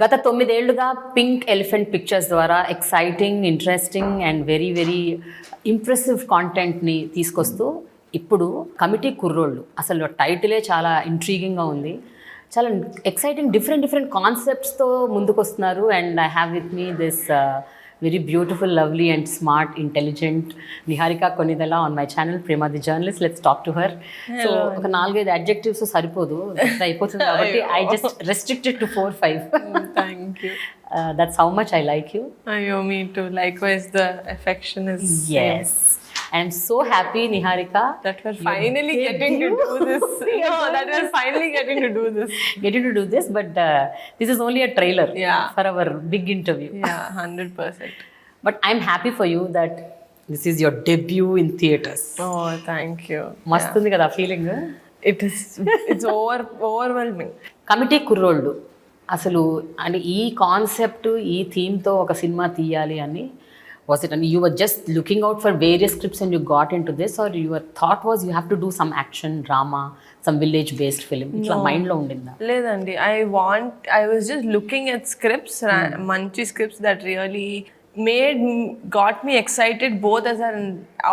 గత 9 ఏళ్లుగా pink elephant pictures ద్వారా exciting, interesting and very very impressive కాంటెంట్ని తీసుకొస్తూ ఇప్పుడు కమిటీ కుర్రోళ్ళు, అసలు టైటిలే చాలా ఇంట్రీగింగ్గా ఉంది. చాలా ఎక్సైటింగ్ డిఫరెంట్ కాన్సెప్ట్స్తో ముందుకు వస్తున్నారు. And I have with me this very beautiful, lovely and smart, intelligent Niharika Konidela on my channel Prema The Journalist. Let's talk to her. Hello. So ఒక 4-5 adjectives సరిపోదు, అయిపోతుంది కాబట్టి I just restricted to 4-5. Thank you. That's how much I like you. Ayo, me too. Likewise, the affection is Yes. I am so happy, Niharika, that we're finally getting to do this. No, that we're finally getting to do this. But this is only a trailer for our big interview. Yeah, 100%. But I'm happy for you that this is your debut in theaters. Oh, thank you. మస్తు ఉంది కదా feeling. It's overwhelming. Committee కుర్రోళ్ళు అసలు అంటే ఈ concept, ఈ థీమ్తో ఒక cinema తీయాలి అని, was it, and you were just looking out for various scripts and you got into this, or your thought was you have to do some action drama, some village based film? ఇట్లా mind లో ఉండిందా? లేదండి, I was just looking at scripts, మంచి scripts that really got me excited both as an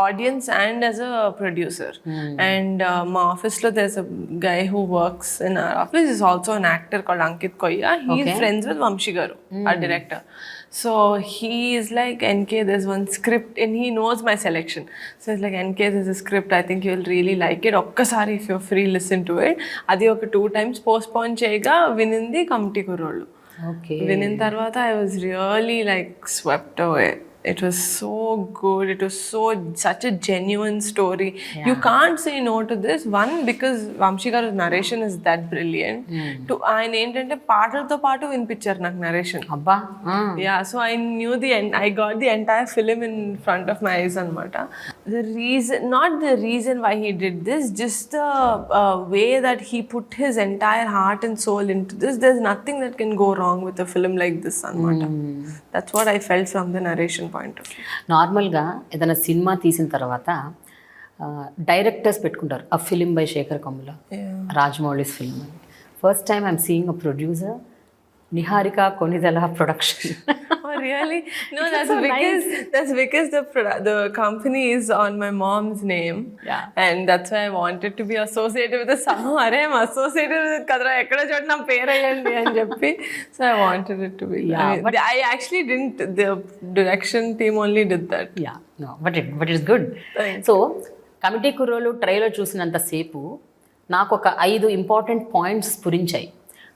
audience and as a producer. And my office lo there's a guy who works in our office, is also an actor called Ankit Koya. He's friends with Vamshi Garu, our director. So he is like, NK, there's one script, and he knows my selection. So he's like, NK, there's a script, I think you'll really like it. Okkasari, if you're free, listen to it. Adi oka 2 times postpone cheyga vinindi Committee Kurrollu. Okay. Within Tarvata, I was really like swept away. It was so good. It was such a genuine story. Yeah. You can't say no to this. One, because Vamshi Garu's narration is that brilliant. Two, ఆయన ఏంటంటే పాటలతో పాటు వినిపించారు నాకు narration. అబ్బా. Yeah, so I knew I got the entire film in front of my eyes anamata. Not the reason why he did this, just the way that he put his entire heart and soul into this. There's nothing that can go wrong with a film like this anamata. That's what I felt from the narration point of view. నార్మల్గా ఏదైనా cinema తీసిన తర్వాత directors పెట్టుకుంటారు, a film by Shekhar Kammula, Rajamouli's film అని. First time I'm seeing a producer, Niharika Konidela production. Oh really? No, that's because the company is on my mom's name. Yeah. And that's why I wanted to be associated with the somehow. I'm associated with kadra ekkada chota na peru ayandi ani cheppi. So I wanted it to be. Yeah, but I actually didn't. The direction team only did that. Yeah. No, but it is good. Thanks. So committee కుర్రోళ్ళు trailer చూసినంత సేపు నాకు ఒక 5 important points స్ఫురించాయి.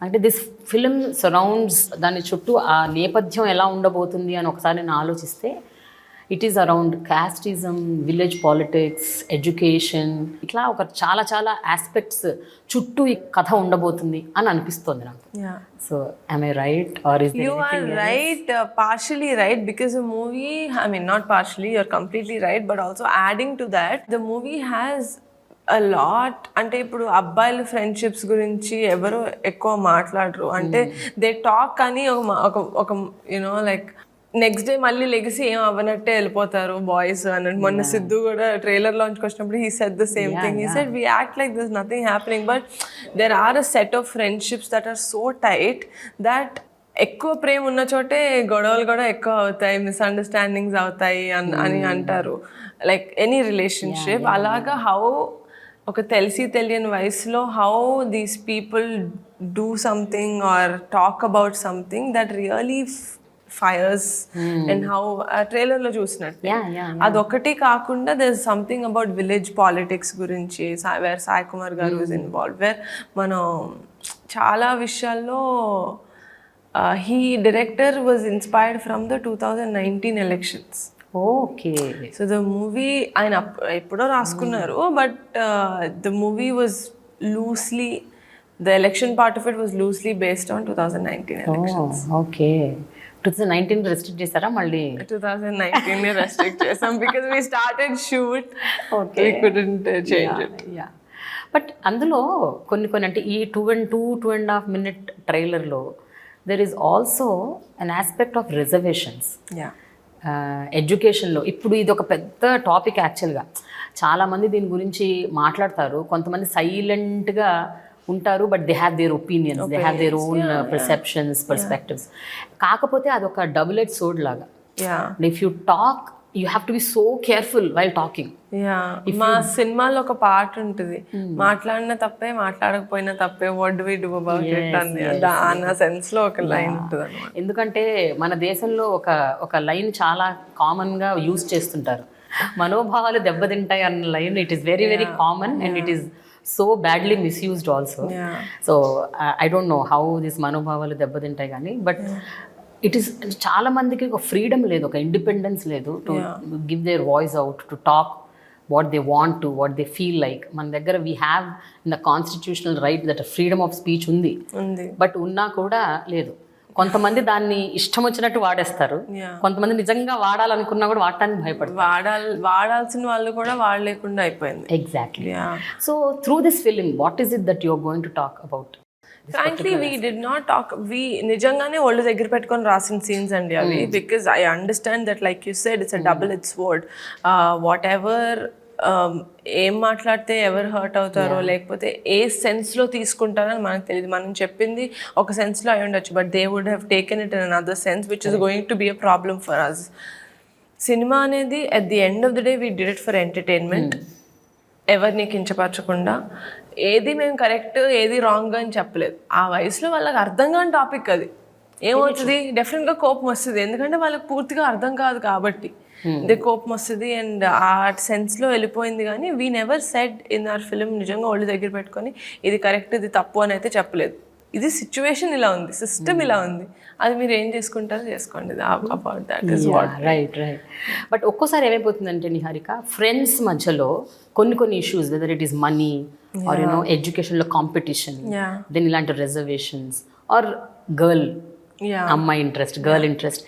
అంటే this film surrounds, దాని చుట్టూ ఆ నేపథ్యం ఎలా ఉండబోతుంది అని ఒకసారి నేను ఆలోచిస్తే, it is around casteism, village politics, education, ఇట్లా ఒక చాలా ఆస్పెక్ట్స్ చుట్టూ ఈ కథ ఉండబోతుంది అని అనిపిస్తుంది నాకు. So am I right, or is there you are right, partially right, because the movie, I mean not partially, you're completely right, but also adding to that, the movie has a lot. అంటే ఇప్పుడు అబ్బాయిల friendships గురించి ఎవరు ఎక్కువ మాట్లాడరు. అంటే they talk, కానీ ఒక యునో లైక్ నెక్స్ట్ డే మళ్ళీ లెగిసి ఏం అవ్వనట్టే వెళ్ళిపోతారు బాయ్స్ అన్నట్టు. మొన్న సిద్ధు కూడా ట్రైలర్ లాంచ్కి వచ్చినప్పుడు he said the same thing. He said we act like there's nothing happening, but there are a set of friendships that are so tight that ఎక్కువ ప్రేమ ఉన్న చోటే గొడవలు కూడా ఎక్కువ అవుతాయి, మిస్అండర్స్టాండింగ్స్ అవుతాయి అని అంటారు. లైక్ ఎనీ రిలేషన్షిప్ అలాగా, హౌ ఒక తెలియని వయసులో how these people do something or talk about something that really fires, and how ఆ ట్రైలర్లో చూసినట్టు. అదొకటి కాకుండా there is something about village politics గురించి, వేర్ సాయి కుమార్ గారు ఇస్ ఇన్వాల్వ్, వేర్ మనం చాలా విషయాల్లో director was inspired from the 2019 elections. Okay. So the movie, ఆయన ఎప్పుడో రాసుకున్నారు, but the movie was loosely, the election part of it was loosely based on 2019 elections. Oh, okay. 2019 restrict చేశారా మళ్ళీ? 2019 restrict చేసాం because we started shoot. Okay. We couldn't change it. Yeah. But అందులో కొన్ని అంటే ఈ 2.5 minute ట్రైలర్లో there is also an aspect of reservations. Yeah. ఎడ్యుకేషన్లో ఇప్పుడు ఇది ఒక పెద్ద టాపిక్ యాక్చువల్గా. చాలామంది దీని గురించి మాట్లాడతారు, కొంతమంది సైలెంట్గా ఉంటారు, but they have their opinions, they have their own perceptions, perspectives. కాకపోతే అదొక డబుల్ ఎడ్జ్ సోర్డ్ లాగా. If you talk you have to be so careful while talking. మా సినిమాలో ఒక పాట ఉంటుంది, మాట్లాడిన తప్పే మాట్లాడకపోయినా తప్పే, what do we do about it అన్న సెన్స్ లో ఒక లైన్ ఉంటుంది అన్నమాట. ఎందుకంటే మన దేశంలో ఒక లైన్ చాలా కామన్ గా యూజ్ చేస్తుంటారు, మనోభావాలు దెబ్బతింటాయి అన్న line. It is very very common and it is so badly misused also. So I don't know how this మనోభావాలు దెబ్బతింటాయి కానీ, బట్ ఇట్ ఈస్ చాలా మందికి ఒక ఫ్రీడమ్ లేదు, ఒక ఇండిపెండెన్స్ లేదు to give their voice out, to talk what they want to, what they feel like. మన దగ్గర we have in the constitutional right that freedom of speech ఉంది, బట్ ఉన్నా కూడా లేదు. కొంతమంది దాన్ని ఇష్టం వచ్చినట్టు వాడేస్తారు, కొంతమంది నిజంగా వాడాలనుకున్నా కూడా వాడటానికి భయపడతారు. వాడాల్సిన వాళ్ళు కూడా వాడలేకుండా అయిపోయింది. Exactly. So through this film what is it that you are going to talk about? Frankly, we did not talk. We నిజంగానే ఒళ్ళు దగ్గర పెట్టుకొని రాసిన సీన్స్ అండి అవి, because I understand that like you said it's a double edge sword. What ever ఏం మాట్లాడితే ఎవరు హర్ట్ అవుతారో లేకపోతే ఏ సెన్స్లో తీసుకుంటారని మనకు తెలియదు. మనం చెప్పింది ఒక సెన్స్లో అయి ఉండొచ్చు, but they would have taken it in another sense which is going to be a problem for us. సినిమా అనేది at the end of the day we did it for entertainment, ఎవరిని కించపరచకుండా. ఏది మేము కరెక్ట్ ఏది రాంగ్ అని చెప్పలేదు. ఆ వయసులో వాళ్ళకి అర్థం కాని టాపిక్ అది. ఏమవుతుంది, డెఫినెట్గా కోపం వస్తుంది, ఎందుకంటే వాళ్ళకి పూర్తిగా అర్థం కాదు కాబట్టి దే కోపం వస్తుంది. అండ్ ఆ సెన్స్లో వెళ్ళిపోయింది. కానీ we never said in our film నిజంగా ఒళ్ళు దగ్గర పెట్టుకొని ఇది కరెక్ట్ ఇది తప్పు అని అయితే చెప్పలేదు. ఇది సిచ్యువేషన్ ఇలా ఉంది, సిస్టమ్ ఇలా ఉంది, అది మీరు ఏం చేసుకుంటారో చేసుకోండి. About that is what. Right. But ఒక్కోసారి ఏమైపోతుందంటే నిహారిక, ఫ్రెండ్స్ మధ్యలో కొన్ని issues, whether it is money are you know ఎడ్యుకేషన్లో కాంపిటీషన్, దెన్ ఇలాంటి రిజర్వేషన్స్ ఆర్ గర్ల్ అమ్మాయి ఇంట్రెస్ట్, గర్ల్ ఇంట్రెస్ట్,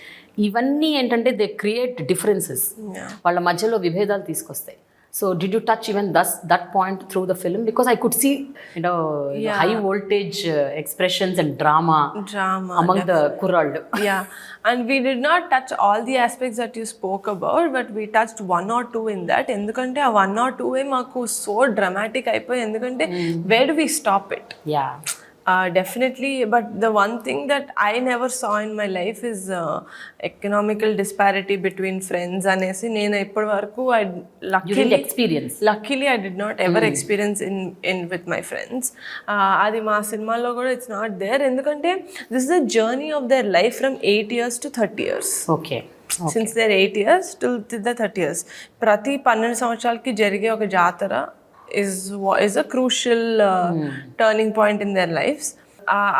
ఇవన్నీ ఏంటంటే దే క్రియేట్ డిఫరెన్సెస్, వాళ్ళ మధ్యలో విభేదాలు తీసుకొస్తాయి. So did you touch even that point through the film? Because I could see, high voltage expressions and drama among the Kurrollu. Yeah, and we did not touch all the aspects that you spoke about, but we touched one or two in that. Endukante aa one or two maaku so dramatic అయిపోయి, ఎందుకంటే where do we stop it? Yeah. Definitely, but the one thing that I never saw in my life is economical disparity between friends. Anesi nenu ippadi varaku I luckily I did not ever experience in with my friends. Adi ma cinema lo kuda it's not there, endukante this is a journey of their life from 8 years to 30 years. Okay. Since their 8 years to the 30 years, ప్రతి 12 సంవత్సరాలకి జరిగే ఒక జాతర is a crucial turning point in their lives.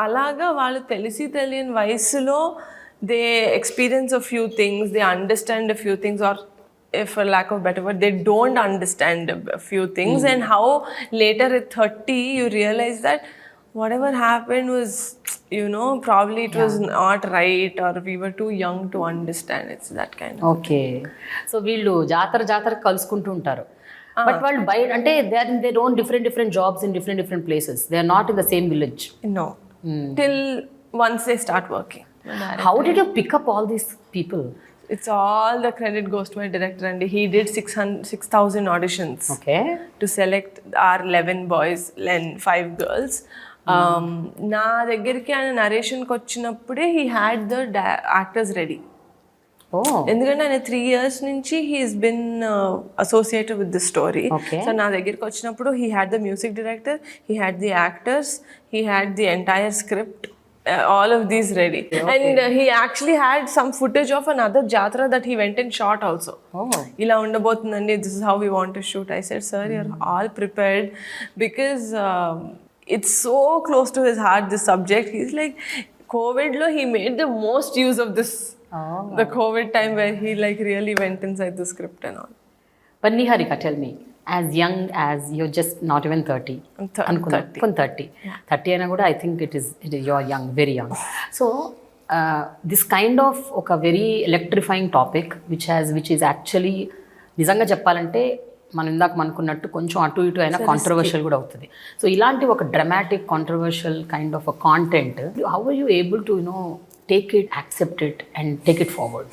అలాగా వాళ్ళు తెలియని వయసులో they experience a few things, they understand a few things, or if for lack of better word they don't understand a few things, and how later at 30 you realize that whatever happened was, probably it was not right, or we were too young to understand. It's that kind of okay. So వీళ్ళు జాతర కలుసుకుంటూ ఉంటారు, but వాళ్ళు బయట అంటే they don't different jobs in different places, they are not in the same village. No. Till once they start working. How did you pick up all these people? It's all the credit goes to my director, and he did 6,000 auditions, okay, to select our 11 boys and 5 girls. నా దగ్గరికి ఆయన నరేషన్కి వచ్చినప్పుడే he had the actors ready. ఎందుకంటే ఆయన 3 years నుంచి he's been associated with this story. So నా దగ్గరికి వచ్చినప్పుడు he had the music director, he had the actors, he had the entire script, all of these ready. And he actually had some footage of another jatra that he went and shot also. Ila undabotundandi, this is how we want to shoot. I said, sir, you're all prepared, because it's so close to his heart, this subject. He's like, COVID lo he made the most use of this. The COVID time where he really went inside the script and all. But Niharika, tell me, as young as you're just not even 30. I'm 30. 30 అయినా కూడా I think it is you're young, very young. So this kind of ఒక very electrifying topic which is actually నిజంగా చెప్పాలంటే మనం ఇందాక అనుకున్నట్టు కొంచెం అటు ఇటు అయినా కాంట్రవర్షియల్ కూడా అవుతుంది. సో ఇలాంటి ఒక dramatic controversial kind of a content, how are you able to take it, accept it, and take it forward?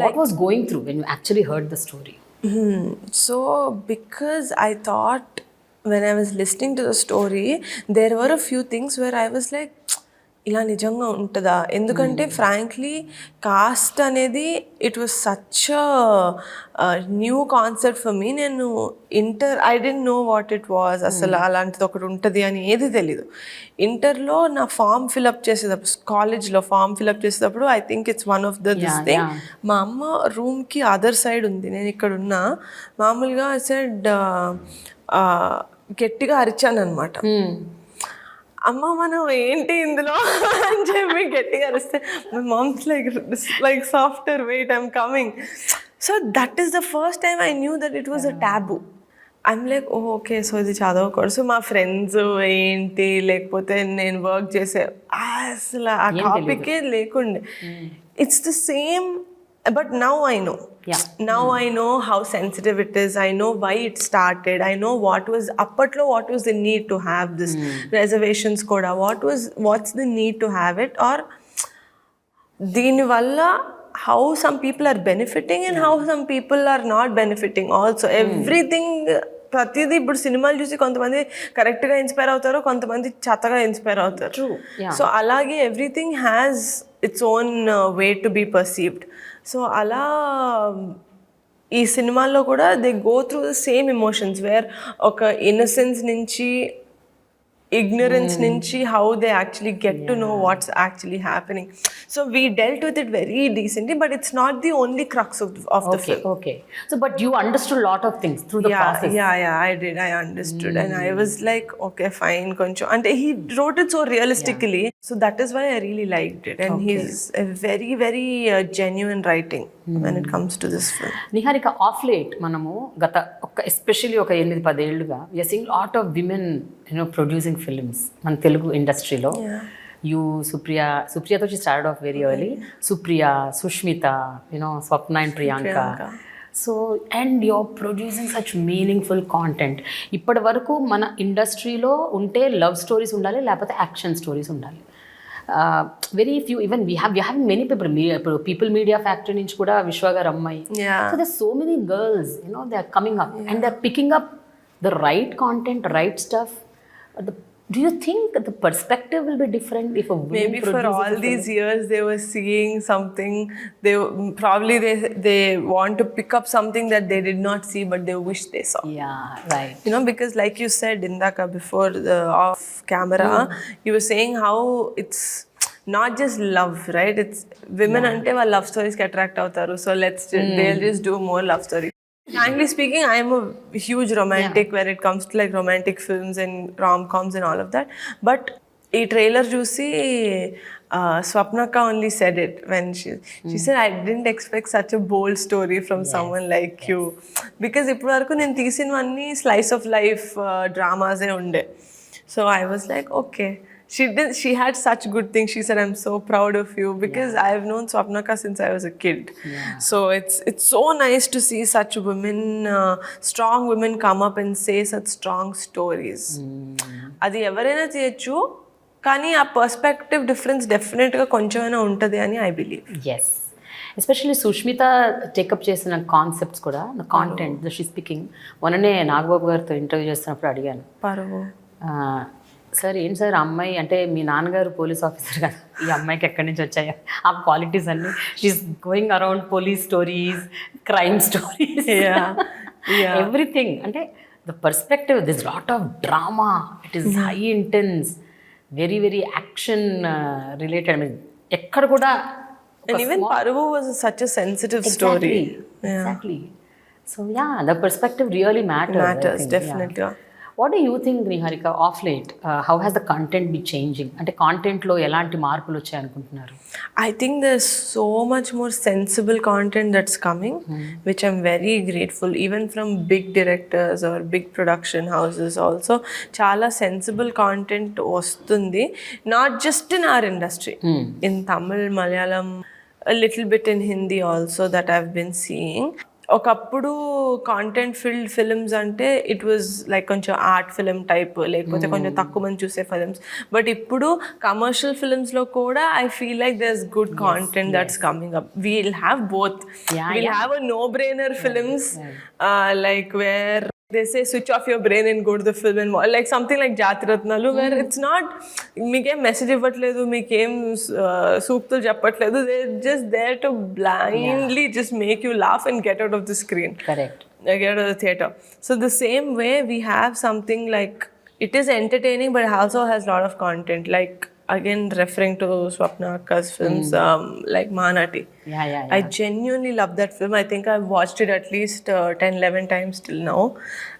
What was going through when you actually heard the story? So because I thought when I was listening to the story, there were a few things where I was like, ఇలా నిజంగా ఉంటుందా? ఎందుకంటే frankly caste అనేది it was such new concept for me. నేను I don't know what it was, అసలు అలాంటిది ఒకటి ఉంటుంది అని ఏది తెలీదు. ఇంటర్లో నా ఫామ్ ఫిలప్ చేసేటప్పుడు, కాలేజ్లో ఫామ్ ఫిలప్ చేసేటప్పుడు I think it's one of this thing. మా అమ్మ రూమ్కి అదర్ సైడ్ ఉంది, నేను ఇక్కడ ఉన్నా. మామూలుగా సెడ్ గట్టిగా అరిచాను అనమాట, అమ్మ మనం ఏంటి ఇందులో అని చెప్పి గట్టిగా అరిస్తే my moms like software wait I'm coming. So that is the first time I knew that it was a taboo. I'm like okay, so ఇది చదవకూడదు. సో మా ఫ్రెండ్స్ ఏంటి, లేకపోతే నేను వర్క్ చేసే అసలు ఆ టాపికే లేకుండే. It's the same. But now I know. Now I know how sensitive it is. I know why it started. I know what was the need to have this reservations koda. What's the need to have it? Or dini valla how some people are benefiting and how some people are not benefiting also. Everything ప్రతిదీ ఇప్పుడు సినిమాలు చూసి కొంతమంది కరెక్ట్గా inspire అవుతారు, కొంతమంది చెత్తగా inspire అవుతారు. సో అలాగే everything has its own way to be perceived. So అలా ఈ సినిమాల్లో కూడా they go through the same emotions, where ఒక ఇన్నసెన్స్ నుంచి, ignorance నుంచి how they actually get to know what's actually happening. So we dealt with it very decently, but it's not the only crux of the film. Okay. So but you understood a lot of things through the process. Yeah, I did. I understood. And I was like, okay, fine, koncho. And he wrote it so realistically. So that is why I really liked it. And he's a very, very genuine writing when it comes to this film. Niharika, off late మనము గత especially ఒక 8-10 ఏళ్ళుగా we are seeing lot of women producing films మన తెలుగు ఇండస్ట్రీలో. You Supriyaతో she started off very early. Supriya, Sushmita, Swapna and Priyanka. So and you're producing such meaningful content. ఇప్పటి వరకు మన ఇండస్ట్రీలో ఉంటే లవ్ స్టోరీస్ ఉండాలి, లేకపోతే యాక్షన్ స్టోరీస్ ఉండాలి. Very few, even we have many people media factory నుంచి కూడా విశ్వ గారు అమ్మాయి. So there so many girls they are coming up and they are picking up the right content, right stuff. Do you think the perspective will be different if a woman maybe for all these years they were seeing something, they want to pick up something that they did not see but they wish they saw. Right. Because like you said indaka before the off camera, you were saying how it's not just love, right? It's women ante va love stories ki attract avtaru, so they'll just do more love stories. Frankly speaking, I am a huge romantic when it comes to like romantic films and rom-coms and all of that. But a trailer juicy, Swapnaka only said it when she said, I didn't expect such a bold story from someone like you. Because ippudu varaku nenu teesinvanni slice of life dramas e unde. So I was like, okay. She had such good things. She said, I'm so proud of you, because I've known Swapnaka since I was a kid. So it's so nice to see such women, strong women come up and say such strong stories. Adi evaraina cheyochu, kani aa perspective difference definitely ga konchamaina untadi ani I believe. Yes. Especially Sushmita take up చేసిన concepts కూడా, the content the she speaking. మొన్ననే నాగబాబు గారితో interview చేస్తున్నప్పుడు అడిగాను, sir ఏంటి sir అమ్మాయి అంటే మీ నాన్నగారు పోలీస్ ఆఫీసర్ కదా, ఈ అమ్మాయికి ఎక్కడి నుంచి వచ్చాయా ఆ క్వాలిటీస్ అన్ని? She's going around police stories, crime stories, everything. అంటే the perspective, this lot of drama, it is high intense, very very action related. ఎక్కడ కూడా and even Paruvu was such a sensitive story. Exactly. So the perspective really matters, definitely. What do you think, Niharika, off late, how has the content been changing? అంటే కాంటెంట్లో ఎలాంటి మార్పులు వచ్చాయి అనుకుంటున్నారు? I think there's so much more sensible content that's coming, which I'm very grateful. Even from big directors or big production houses also, చాలా sensible content వస్తుంది. Not just in our industry, in Tamil, Malayalam, a little bit in Hindi also that I've been seeing. ఒకప్పుడు content filled films అంటే it was like కొంచెం art film type, లేకపోతే కొంచెం తక్కువ మంది చూసే ఫిల్మ్స్. బట్ ఇప్పుడు కమర్షియల్ ఫిల్మ్స్లో కూడా I feel like there is good content that's coming up. We'll have both. We'll have a no brainer films like where They say switch off your brain and go to the film and watch. Like something like Jatiratnalu, where it's not, meekem message ivatledu, mekem sooptul cheppatledu. They're just there to blindly just make you laugh and get out of the screen. Correct. Get out of the theater. So the same way we have something like, it is entertaining, but it also has a lot of content. Like again, referring to Swapna Akka's films, like Manati. Yeah. I genuinely love that film. I think I've watched it at least 10-11 times till now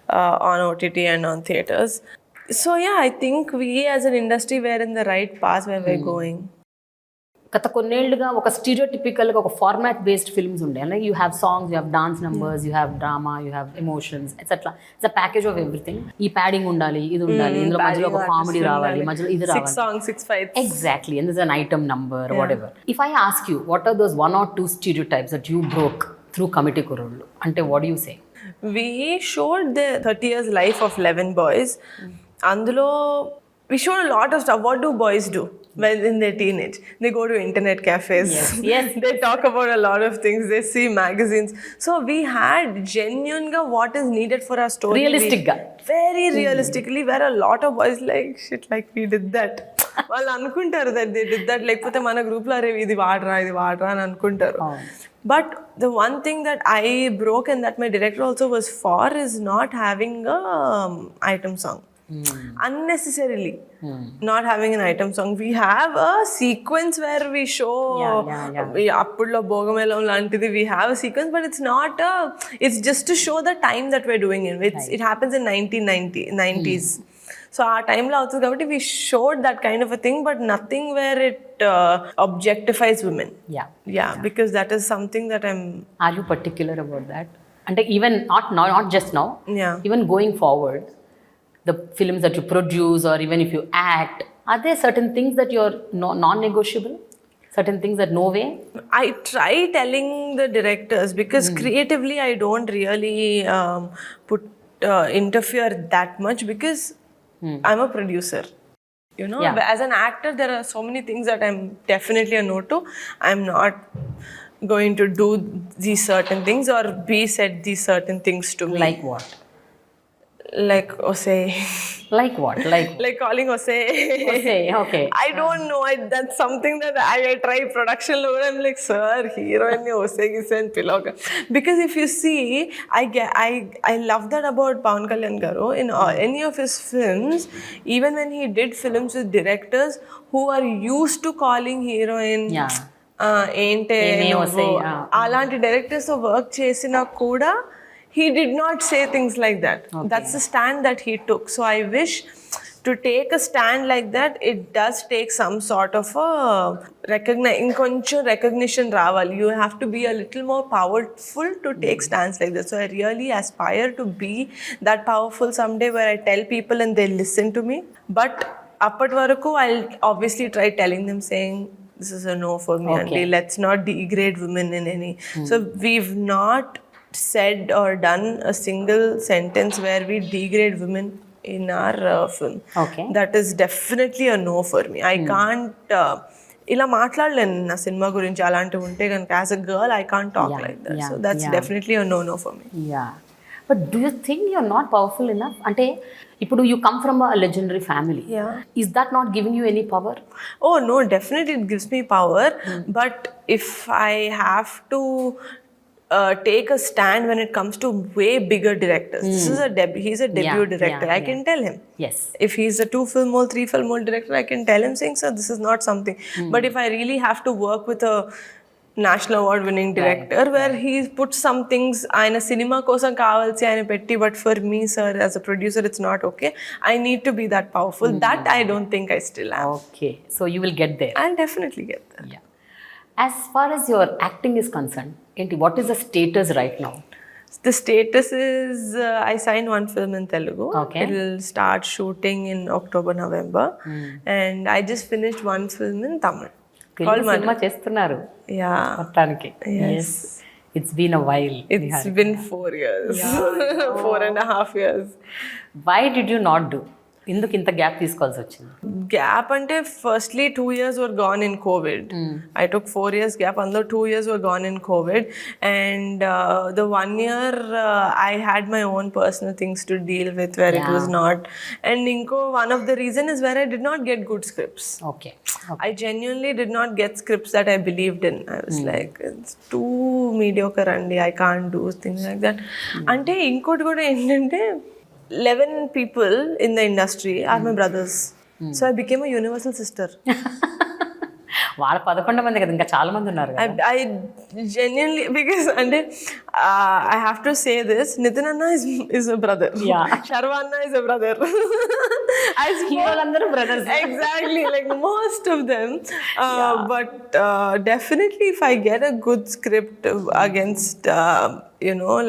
on OTT and on theaters. So yeah, I think we as an industry, we're in the right path where we're going. గత కొన్నేళ్లుగా ఒక స్టీరియోటిపికల్గా ఒక format based films ఉండే, like you have songs, you have dance numbers, you have drama, you have emotions etcetera. It's a package of everything. ఈ padding ఉండాలి, ఇది ఉండాలి, ఇందులో మధ్యలో ఒక కామెడీ రావాలి, మధ్యలో ఇది రావాలి, 6 songs, 6 fights. Exactly, and there's an item number, whatever. If I ask you, what are those 1 or 2 stereotypes that you broke through Committee Kurrollu? Ante, what do you say? We showed the 30 years life of 11 boys. అందులో we showed a lot of stuff. What do boys do when in their teenage? They go to internet cafes. Yes. They talk about a lot of things. They see magazines. So we had genuine what is needed for our story. Realistic ga. Very realistically, where a lot of boys like shit, like we did that. వాళ్ళు అనుకుంటారు that they did that. లేకపోతే మన గ్రూప్లో అరే ఇది వాడరా అని అనుకుంటారు. But the one thing that I broke and that my director also was for is not having a item song. Unnecessarily not having an item song. We have a sequence where we show appudlo bogamelam lantidi. We have a sequence, but it's not it's just to show the time that we're doing it. It happens in 1990s. So our time lo avutadi kabatti we showed that kind of a thing, but nothing where it objectifies women. Yeah, because that is something that Are you particular about that? And even not just now, even going forward, the films that you produce or even if you act, are there certain things that you're non-negotiable? Certain things that no way? I try telling the directors, because creatively I don't really interfere that much, because I'm a producer. You know, as an actor, there are so many things that I'm definitely a no to. I'm not going to do these certain things or be said these certain things to me. Like what? Like Ose. Like what? Like calling Ose. Okay. I don't know. That's something that I try production lo. I'm like, sir, heroine ne Ose gisen piloga. Because if you see, I love that about Pawankalyan garu. In any of his films, even when he did films with directors who are used to calling heroine ente అలాంటి directors తో work చేసినా కూడా he did not say things like that. That's the stand that he took. So I wish to take a stand like that, it does take some sort of a recognition raval. You have to be a little more powerful to take stands like that. So I really aspire to be that powerful someday, where I tell people and they listen to me. But appat varaku I'll obviously try telling them, saying this is a no for me, and let's not degrade women in any. So we've not said or done a single sentence where we degrade women in our film. That is definitely a no for me. I can't ఇలా మాట్లాడలేను నా cinema గురించి అలాంటివి ఉంటే కనుక. As a girl I can't talk like that. So that's definitely a no for me. But do you think you're not powerful enough? అంటే ఇప్పుడు you come from a legendary family. Is that not giving you any power? Oh no, definitely it gives me power. But if I have to take a stand when it comes to way bigger directors. This is he's a debut director. I can tell him. Yes. If he's a 2-film old, 3-film old director, I can tell him, saying, sir, this is not something. But if I really have to work with a national award winning director, where he puts some things aina cinema kosam kavalsi aina petti, but for me, sir, as a producer, it's not okay. I need to be that powerful. That I don't think I still am. Okay, so you will get there. I'll definitely get there. As far as your acting is concerned, what is the status right now? The status is I signed one film in Telugu. It will start shooting in October, November. And I just finished one film in Tamil. Cinema చేస్తున్నారు. మొత్తానికి. Yes. It's been a while. It's been 4 years. 4.5 years. Why did you not do? ఎందుకు ఇంత gap తీసుకోవాల్సి వచ్చింది? Gap ante firstly 2 years were gone in COVID. I took 4 years gap, and 2 years were gone in COVID, and the 1 year I had my own personal things to deal with where it was not. And inko one of the reason is where I did not get good scripts. Okay. I genuinely did not get scripts that I believed in. I was like, it's too mediocre andi, I can't do things like that. Ante inkoti kuda entante 11 people in the industry are my brothers. So I became a universal sister. వాళ్ళ 11 మంది కదా, ఇంకా చాలా మంది ఉన్నారు కదా. I genuinely, because I have to say this, Nitin Anna is a brother. Yeah. Sharva Anna is a brother. హీరోలందరూ brothers. Exactly, like most of them. But definitely if I get a good script against,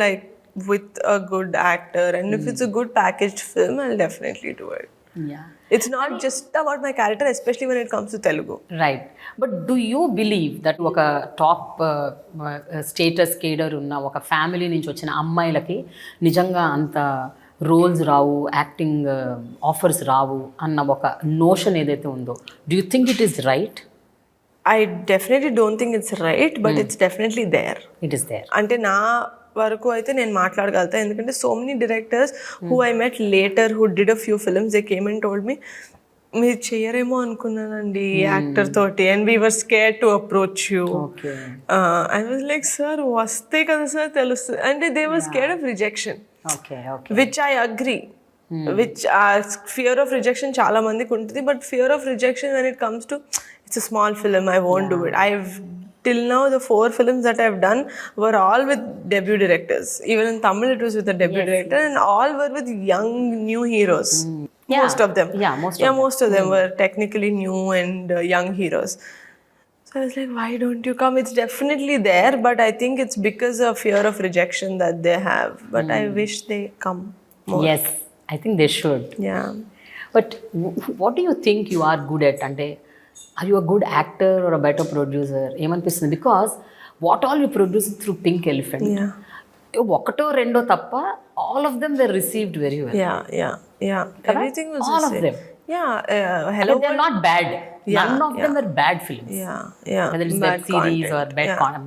like with a good actor, and if it's a good packaged film, I'll definitely do it. Yeah. It's not just about my character, especially when it comes to Telugu. Right. But do you believe that ఒక top status cadre ఉన్న ఒక family నుంచి వచ్చిన అమ్మాయిలకి నిజంగా అంత roles రావు, acting offers రావు అన్న ఒక నోషన్ ఏదైతే ఉందో, do you think it is right? I definitely don't think it's right, but it's definitely there. It is there. అంటే నా వరకు అయితే నేను మాట్లాడగలుగుతా, ఎందుకంటే so many directors who I met later who did a few films, they came and told me, మీరు చేయరేమో అనుకున్నానండి actor తోటి, and we were scared to approach you. I was like, sir వస్తే కదా సార్ తెలుస్తుంది, అంటే they were scared of rejection, which I agree. Which fear of rejection చాలా మందికి ఉంటుంది, but fear of rejection when it comes to it's a small film, I won't do it. Till now the 4 films that I've done were all with debut directors. Even in Tamil it was with a debut director, and all were with young new heroes. Most of them. Most of them were technically new and young heroes. So I was like, why don't you come? It's definitely there, but I think it's because of fear of rejection that they have. But I wish they come more. Yes, I think they should. Yeah. But what do you think you are good at? Ante, are you a good actor or a better producer? ఏమనిపిస్తుంది? Because what all you produced through Pink Elephant, ఒకటో రెండో తప్ప all of them were received very well. Yeah. Everything was all of them. Hello, they're not bad. None of them were bad films. Whether it's web series or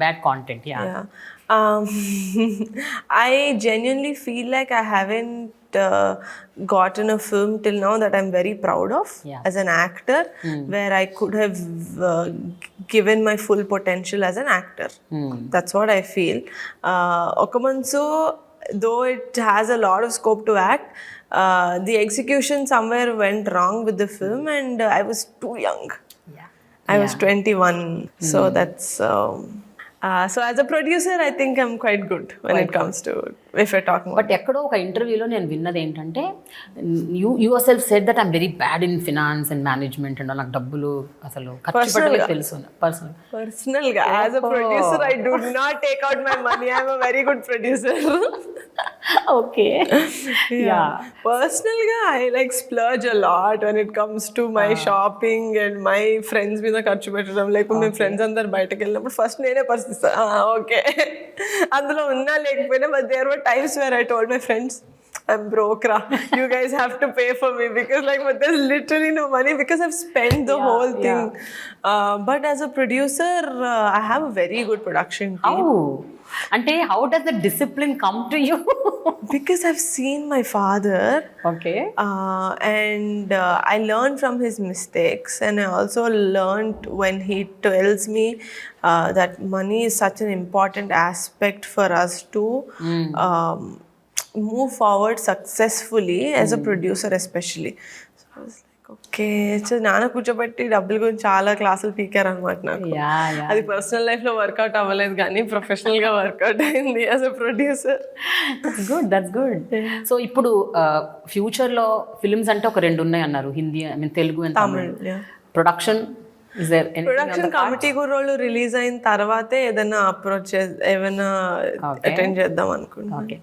bad content. I genuinely feel like I haven't gotten a film till now that I'm very proud of as an actor, where I could have given my full potential as an actor. That's what I feel. Okamansu, though it has a lot of scope to act, the execution somewhere went wrong with the film, and I was too young. I was 21, so that's so as a producer I think I'm quite good when it comes to, if we're talking about. But ఎక్కడో ఒక ఇంటర్వ్యూలో నేను విన్నది ఏంటంటే, you yourself said that I'm very bad in finance and management, and నాకు డబ్బులు అసలు ఖర్చు పెట్టడం తెలుసు. Personal గా as a producer I do not take out my money. I'm a very good producer. Okay. Personal గా I like splurge a lot when it comes to my shopping and my friends మీద ఖర్చు పెట్టడం. లేకపోతే మేము friends అందరు బయటకు వెళ్ళినప్పుడు first నేనే ఓకే అందులో ఉన్నా లేకపోయినా, but there were times where I told my friends, I'm broke, you guys have to pay for me, because but there's literally no money because I've spent the whole thing. But as a producer, I have a very good production team. Ante how does the discipline come to you? Because I've seen my father. And I learned from his mistakes, and I also learned when he tells me that money is such an important aspect for us to move forward successfully as a producer especially. So I was like, okay, so నాన్న కూర్చోబెట్టి డబ్బుల గురించి చాలా క్లాసులు పీకారు అనమాట నాకు. అది personal లైఫ్లో వర్కౌట్ అవ్వలేదు, కానీ ప్రొఫెషనల్గా వర్కౌట్ అయింది as a producer. That's good. So ఇప్పుడు ఫ్యూచర్లో ఫిల్మ్స్ అంటే ఒక 2 ఉన్నాయి అన్నారు, Hindi, I mean Telugu and Tamil. Production Committee Kurrollu release అయిన తర్వాతే ఏదైనా అప్రోచ్ ఏమైనా అటెండ్ చేద్దాం అనుకుంటున్నాను. Okay,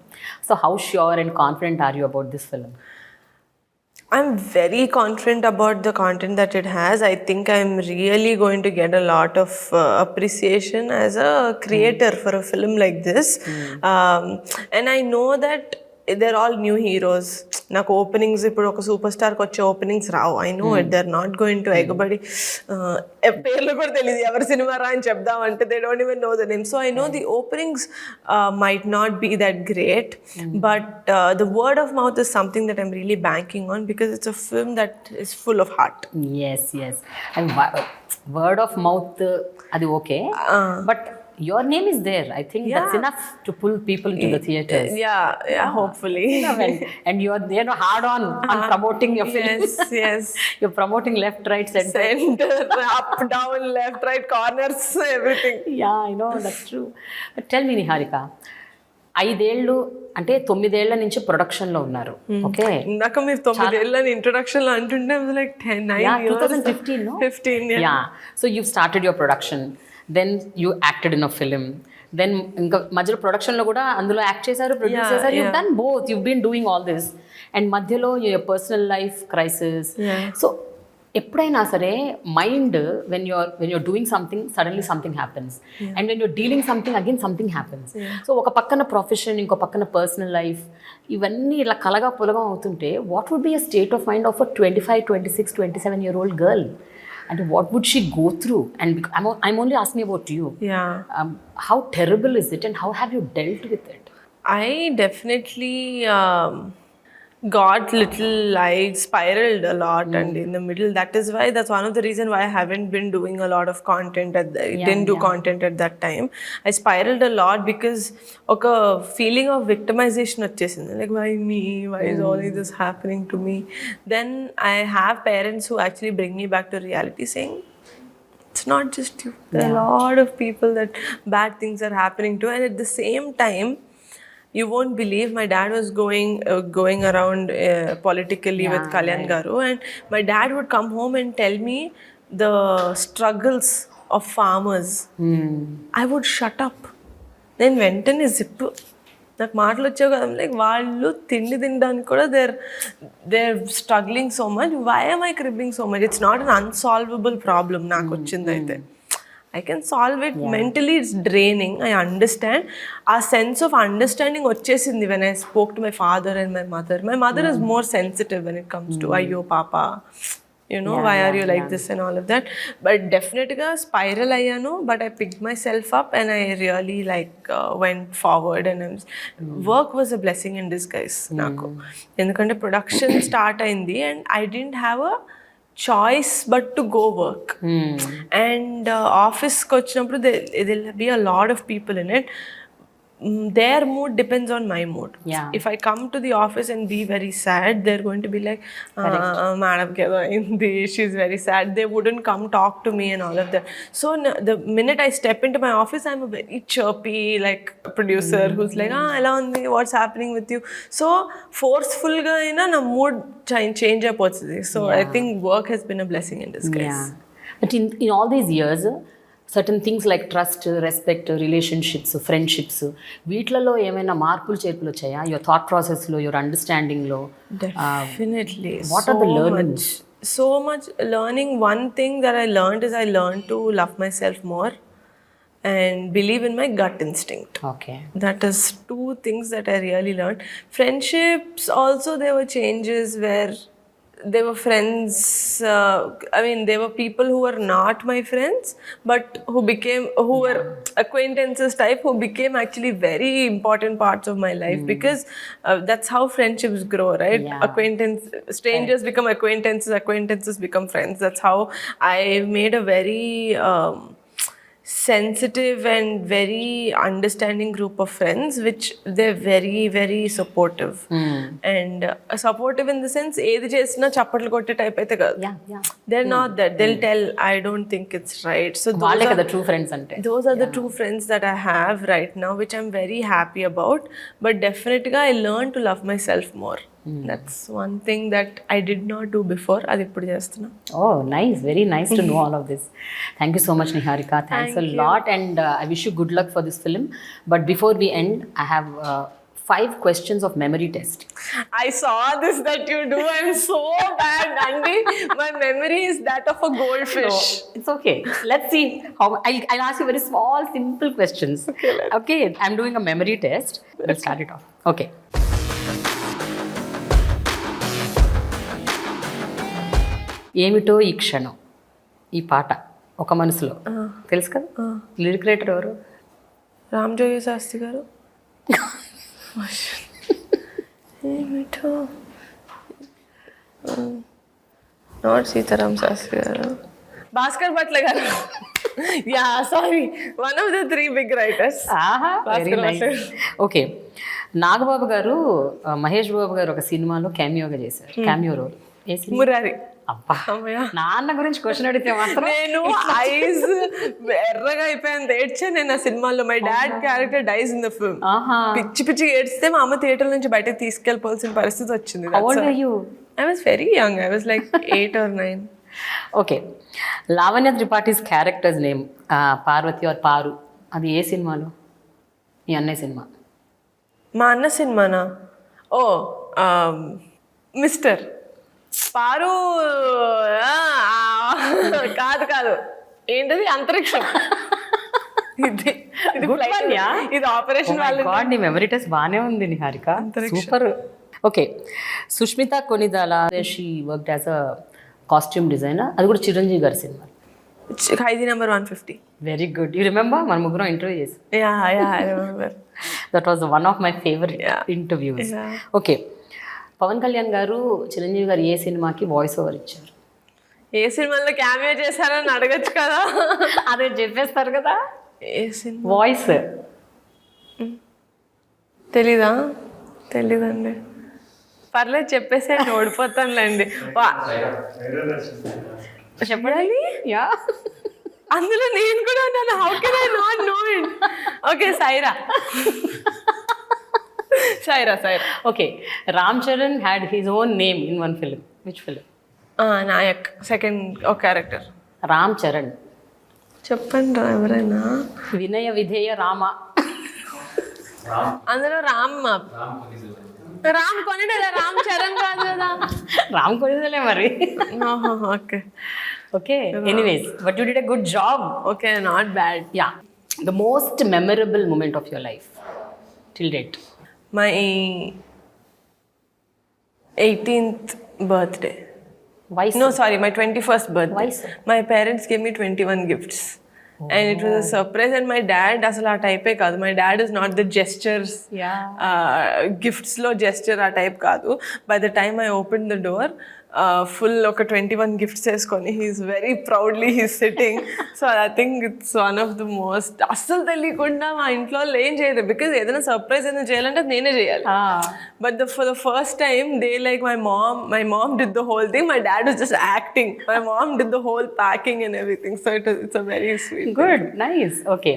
so how sure and confident are you about this film? I'm very confident about the content that it has. I think I'm really going to get a lot of appreciation as a creator for a film like this. And I know that they're all new heroes. నాకు openings ఇప్పుడు ఒక super స్టార్కి వచ్చే openings రావు. I know it, they are not going to ఎగబడి పేర్లు కూడా తెలియదు ఎవరి సినిమా రా అని చెప్దామంటే they don't even know the name. So I know the openings might not be that great, but the word of mouth is something that I'm really banking on because it's a film that is full of heart. Yes and word of mouth అది okay, but your name is there. I think that's enough to pull people into the theaters. Yeah, hopefully. And you're hard on promoting your films. Yes. You're promoting left, right, center, up, down, left, right, corners, everything. Yeah, I know, that's true. But tell me, Niharika, 5 ఏళ్ళు అంటే 9 ఏళ్ల నుంచి ప్రొడక్షన్లో ఉన్నారు. Okay, ఇందాక మీరు 9 ఏళ్ళని ఇంట్రొడక్షన్లో అంటుంటే like 9 years. 2015, no? 15, yeah. So you've started your production, then you acted in a film, then ఇంకా మధ్యలో ప్రొడక్షన్లో కూడా అందులో యాక్ట్ చేశారు, ప్రొడ్యూస్ చేశారు. You've done both, you've been doing all this, and మధ్యలో your personal life crisis. So ఎప్పుడైనా సరే mind when you're doing something, suddenly something happens, and when you're dealing something, again something happens. So ఒక పక్కన profession, ఇంకో పక్కన personal life, ఇవన్నీ ఇలా కలగా పొలగా అవుతుంటే what would be a state of mind of a 25, 26, 27-year-old girl? And what would she go through? And I'm only asking about you. Yeah. How terrible is it, and how have you dealt with it? I definitely got I spiraled a lot, and in the middle, that's one of the reason why I haven't been doing a lot of content didn't do content at that time. I spiraled a lot because oka feeling of victimization vachesindi, like why me, why is all this happening to me. Then I have parents who actually bring me back to reality, saying it's not just you, there are a lot of people that bad things are happening to. And at the same time, you won't believe, my dad was going around politically with Kalyan garu, and my dad would come home and tell me the struggles of farmers. I would shut up. Then వెంటనే zip నాకు మాటలు వచ్చావు కదా, like వాళ్ళు తిండి తినడానికి కూడా they're struggling so much. Why am I cribbing so much? It's not an unsolvable problem. నాకు వచ్చింది అయితే I can solve it. Mentally it's draining, I understand. A sense of understanding vachesindi when I spoke to my father and my mother. My mother is more sensitive when it comes to ayyo papa, you know, why are you like this and all of that. But definitely spiral ayyanu, but I picked myself up and I really went forward, and work was a blessing in disguise naku, endukante production start ayindi and I didn't have a choice but to go work. And office ko vachinappudu there'll be a lot of people in it. Their mood depends on my mood. If I come to the office and be very sad, they're going to be like, madam kedo indi, she's very sad. They wouldn't come talk to me and all of that. So the minute I step into my office, I'm a very chirpy producer who's like, ela undi, what's happening with you? So forceful ga na mood change ayipotundi. So I think work has been a blessing in disguise. But in all these years, certain things like trust, respect, relationships, friendships, వీటిలలో ఏమైనా మార్పులు చేర్పులు వచ్చాయా? Your thought process లో, your understanding లో? Definitely. What are the learnings? So much learning. One thing that I learned is I learned to love myself more and believe in my gut instinct. Okay. That is 2 things that I really learned. Friendships also, there were changes where they were friends. There were people who were not my friends, but who were acquaintances type, who became actually very important parts of my life, because that's how friendships grow, right? Strangers become acquaintances become friends. That's how I made a very sensitive and very understanding group of friends, which they're very, very supportive. And supportive in the sense, ఏది చేసినా చప్పట్లు కొట్టే type అయితే కాదు. They're not that. They'll tell, I don't think it's right. So those are the true friends ante. Those are the true friends that I have right now, which I'm very happy about. But definitely I learned to love myself more. That's one thing that I did not do before. Adi ippudu chestunna. Oh, nice. Very nice to know all of this. Thank you so much, Niharika. Thanks a lot, and I wish you good luck for this film. But before we end, I have 5 questions of memory test. I saw this that you do. I'm so bad, Andy. My memory is that of a goldfish. No, it's okay. Let's see how. I'll ask you very small, simple questions. Okay. I'm doing a memory test. Let's start it off. Okay. ఏమిటో ఈ క్షణం, ఈ పాట ఒక మనసులో తెలుసు కదా, lyric writer ఎవరు? రామజోగి శాస్త్రి గారు. ఏమిటో నాట్ సీతారాం శాస్త్రి గారు, భాస్కర్ భట్ల గారు. Yeah sorry, one of the 3 big writers. Okay, Nagababu గారు మహేష్ బాబు గారు ఒక సినిమాలో క్యామియోగా చేశారు, క్యామియో రోల్. ఏ సినిమా? మురారి. అబ్బా, నాన్న గురించి క్వశ్చన్ అడిగితే మాత్రం నేను ఐస్ ఎర్రగా అయిపోయాను, ఏడ్చాను నేను ఆ సినిమాలో. My dad character dice in the film. పిచ్చి పిచ్చి ఏడ్స్తే మా అమ్మ థియేటర్ నుంచి బయటకు తీసుకెళ్ళిపోవాల్సిన పరిస్థితి వచ్చింది. I was very young. I was like 8 or 9. Okay, Lavanya Tripathi's character's name Parvati or Paru, అది ఏ సినిమాలో? మీ అన్నయ్య సినిమా. మా అన్న సినిమానా? ఓ మిస్టర్ పారు. కాదు కాదు, ఏంటది? అంతరిక్షం. ఇది ఆపరేషన్ వాళ్ళు. నీ మెమరీ టెస్ట్ బాగానే ఉంది Niharika, super. Okay, Sushmita Konidela, she worked as a costume designer, అది కూడా చిరంజీవి గారి సినిమా, Khaidi number 150. Very good, you remember? మన ముగ్గురం ఇంటర్వ్యూ చేసి. I remember. That was one of my favourite interviews. Okay, Pawan Kalyan గారు చిరంజీవి గారు ఏ సినిమాకి వాయిస్ ఓవర్ ఇచ్చారు? ఏ సినిమాలో క్యామియో చేశారని అడగచ్చు కదా. అదే చెప్పేస్తారు కదా. ఏ సినిమా వాయిస్ తెలీదండి. పర్లేదు చెప్పేసి ఓడిపోతానులేండి. చెప్పాలి. అందులో నేను కూడా ఉన్నాను. How can I not know it? Okay, Saira. Okay, Ram Charan had his own name in one film. Which film? Nayak, second ఒక క్యారెక్టర్. రామ్ చరణ్. చెప్పండి ఎవరైనా. వినయ విధేయ రామ. అందులో రామ్ కొనిడేల, రామ్ చరణ్ కాదు కదా. రామ్ కొనిడేలే మరి. Okay okay, anyways, but you did a good job. Okay, not bad. Yeah, the most memorable moment of your life till date? My 18th birthday. Why so? No, sorry, my 21st birthday. Why so? My parents gave me 21 gifts. And it was a surprise. And my dad, అసలు ఆ టైపే కాదు. My dad is not the gestures. Gifts లో gesture ఆ type కాదు. By the time I opened the door, full ఒక 21 gifts వేసుకొని he's very proudly he's sitting. So I think it's one of the most, అస్సలు తెలియకుండా మా ఇంట్లో ఏం చేయలేదు. బికాజ్ ఏదైనా సర్ప్రైజ్ ఏదైనా చేయాలంటే నేనే చేయాలి. But for the first time they like my mom did the whole thing. My dad was just acting. My mom did the whole packing and everything. So it's a very sweet good thing. Nice. Okay,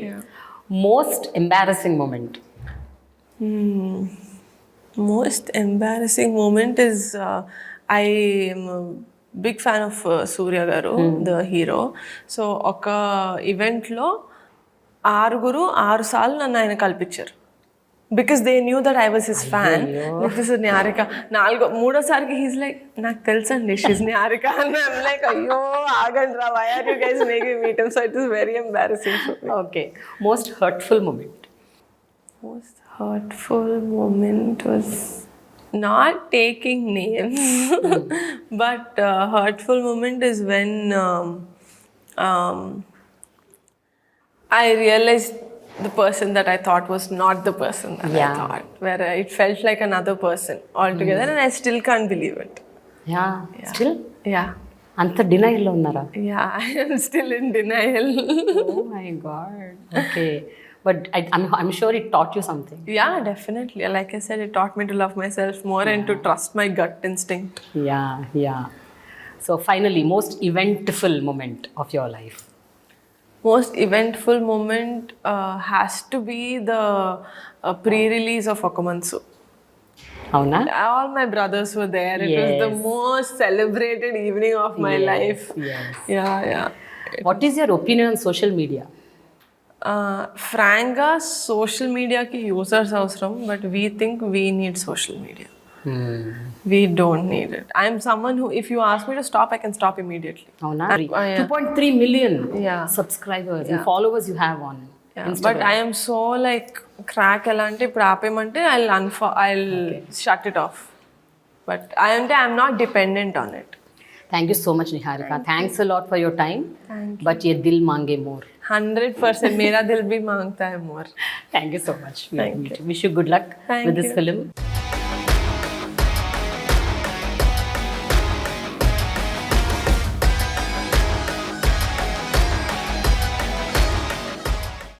most embarrassing moment? Most embarrassing moment is I am a big fan of Surya garu, the hero. So oka event lo 6 సార్లు నన్ను ఆయన కల్పించారు. Because they knew that I was his fan. Like, this is Niharika. మూడోసారికి he's like, నాకు తెలుసండి, she's Niharika. And I'm like, అయ్యో ఆగండ్రా, why are you guys making me meet him? So it is very embarrassing for me. Okay, most hurtful moment? Most hurtful moment was not taking names. But hurtful moment is when I realized the person that I thought was not the person that I thought, where it felt like another person altogether. And I still can't believe it. Still? అంత denial లో ఉన్నారా? I am still in denial. Oh my god. Okay, but I'm sure it taught you something. Yeah, definitely. Like I said, it taught me to love myself more and to trust my gut instinct. Yeah. So finally, most eventful moment of your life? Most eventful moment has to be the pre-release of Akamansu. Avuna? All my brothers were there. It was the most celebrated evening of my life. Yeah. What is your opinion on social media? Frankly, social media ki users avasram, but we think we need social media. We don't need it. I'm someone who, if you ask me to stop, I can stop immediately. Avuna? 2.3 million subscribers and followers you have on Instagram. But I am so like crack elante ippudu aapemante I'll shut it off. But I'm not dependent on it. Thank you so much, Niharika. Thanks a lot for your time. Thank you. But ye dil mange more. 100% मेरा दिल भी मांगता है more. Thank you so much. Thank you. Wish you good luck Thank with this you. film.